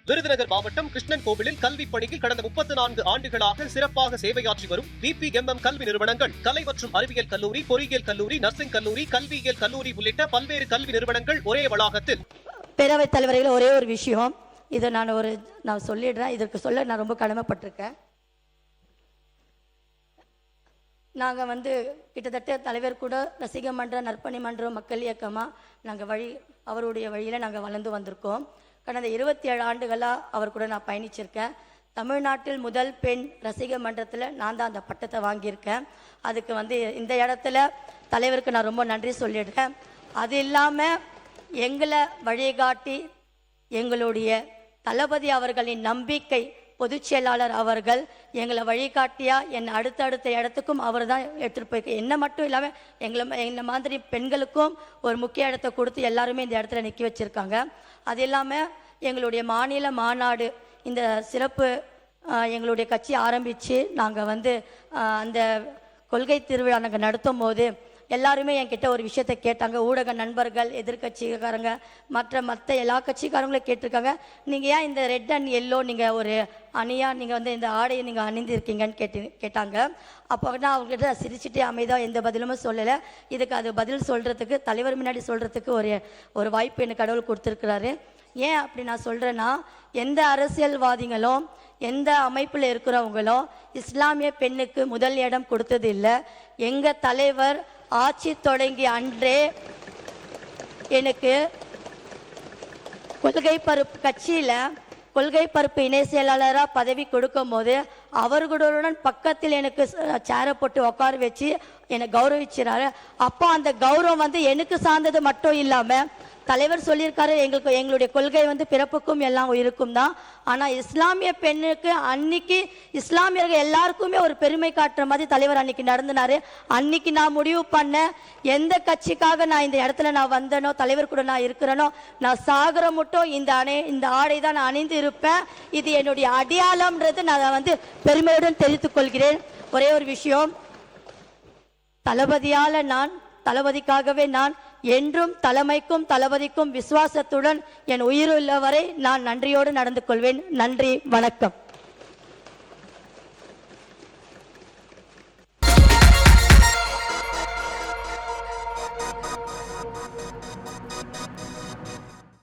விருதுநகர் மாவட்டம் கிருஷ்ணன் கோவிலில் கல்வி பணியில் கடந்த 34 ஆண்டுகளாக சிறப்பாக சேவையாற்றி வரும் VPMM கல்வி நிறுவனங்கள், கலை மற்றும் அறிவியல் கல்லூரி, பொறியியல் கல்லூரி, நர்சிங் கல்லூரி, கல்வியியல் கல்லூரி உள்ளிட்ட பல்வேறு கல்வி நிறுவனங்கள் ஒரே வளாகத்தில். பேரவைத் தலைவர்கள், ஒரே ஒரு விஷயம், இதை நான் சொல்லிடுறேன். இதற்கு சொல்ல நான் ரொம்ப கடமைப்பட்டிருக்கேன். நாங்கள் கிட்டத்தட்ட தலைவர் கூட ரசிக மன்றம், நற்பணி மன்றம், மக்கள் இயக்கமாக நாங்கள் அவருடைய வழியில் நாங்கள் வளர்ந்து வந்திருக்கோம். கடந்த 27 ஆண்டுகளாக அவர் கூட நான் பயணிச்சிருக்கேன். தமிழ்நாட்டில் முதல் பெண் ரசிக மன்றத்தில் நான் தான் அந்த பட்டத்தை வாங்கியிருக்கேன். அதுக்கு இந்த இடத்துல தலைவருக்கு நான் ரொம்ப நன்றி சொல்லிடுறேன். அது இல்லாமல் எங்களை வழிகாட்டி எங்களுடைய தளபதி அவர்களின் நம்பிக்கை பொதுச் செயலாளர் அவர்கள் எங்களை வழிகாட்டியா அடுத்தடுத்த இடத்துக்கும் அவர் தான் எடுத்துகிட்டு போயிருக்க. என்ன மட்டும் இல்லாமல் எங்களை மாதிரி பெண்களுக்கும் ஒரு முக்கிய இடத்தை கொடுத்து எல்லாருமே இந்த இடத்துல நிற்க வச்சுருக்காங்க. அது இல்லாமல் எங்களுடைய மாநில மாநாடு, இந்த சிறப்பு எங்களுடைய கட்சி ஆரம்பித்து நாங்கள் அந்த கொள்கை திருவிழா நாங்கள் நடத்தும் போது எல்லாருமே என்கிட்ட ஒரு விஷயத்தை கேட்டாங்க. ஊடக நண்பர்கள், எதிர்கட்சிக்காரங்க, மற்ற எல்லா கட்சிக்காரங்களும் கேட்டிருக்காங்க, நீங்கள் ஏன் இந்த ரெட் அண்ட் எல்லோ நீங்கள் ஒரு அணியாக நீங்கள் இந்த ஆடையை நீங்கள் அணிந்திருக்கீங்கன்னு கேட்டாங்க. அப்போ நான் அவங்ககிட்ட சிரிச்சுட்டே அமைதியாக எந்த பதிலுமே சொல்லலை. இதுக்கு அது பதில் சொல்கிறதுக்கு, தலைவர் முன்னாடி சொல்கிறதுக்கு ஒரு வாய்ப்பு எனக்கு கடவுள் கொடுத்துருக்குறாரு. ஏன் அப்படி நான் சொல்கிறேன்னா, எந்த அரசியல்வாதிகளும் எந்த அமைப்பில் இருக்கிறவங்களும் இஸ்லாமிய பெண்ணுக்கு முதல் இடம் கொடுத்தது இல்லை. எங்கள் தலைவர் ஆட்சி தொடங்கி அன்றே எனக்கு கொள்கை பரப்பு இணை செயலாளராக பதவி கொடுக்கும் போது அவர்களுடன் பக்கத்தில் எனக்கு சேரை போட்டு உட்கார வச்சு என்னை கௌரவிச்சிறாரு. அப்போ அந்த கௌரவம் எனக்கு சார்ந்தது மட்டும் இல்லாமல் தலைவர் சொல்லியிருக்காரு, எங்களுடைய கொள்கை பிறப்புக்கும் எல்லாம் உயிருக்கும் தான். ஆனால் இஸ்லாமிய பெண்ணுக்கு அன்னைக்கு இஸ்லாமியர்கள் எல்லாருக்குமே ஒரு பெருமை காட்டுற மாதிரி தலைவர் அன்னைக்கு நடந்தினாரு. அன்னைக்கு நான் முடிவு பண்ண, எந்த கட்சிக்காக நான் இந்த இடத்துல நான் வந்தனோ, தலைவர் கூட நான் இருக்கிறேனோ, நான் சாகர மட்டும் இந்த ஆடை தான் நான் அணிந்து இருப்பேன். இது என்னுடைய அடையாளம்ன்றது நான் பெருமையுடன் தெரிவித்துக் கொள்கிறேன். ஒரே ஒரு விஷயம், தளபதிக்காகவே நான் என்றும் தலைமைக்கும் தளபதிக்கும் விசுவாசத்துடன் என் உயிருள்ளவரை நான் நன்றியோடு நடந்து கொள்வேன். நன்றி, வணக்கம்.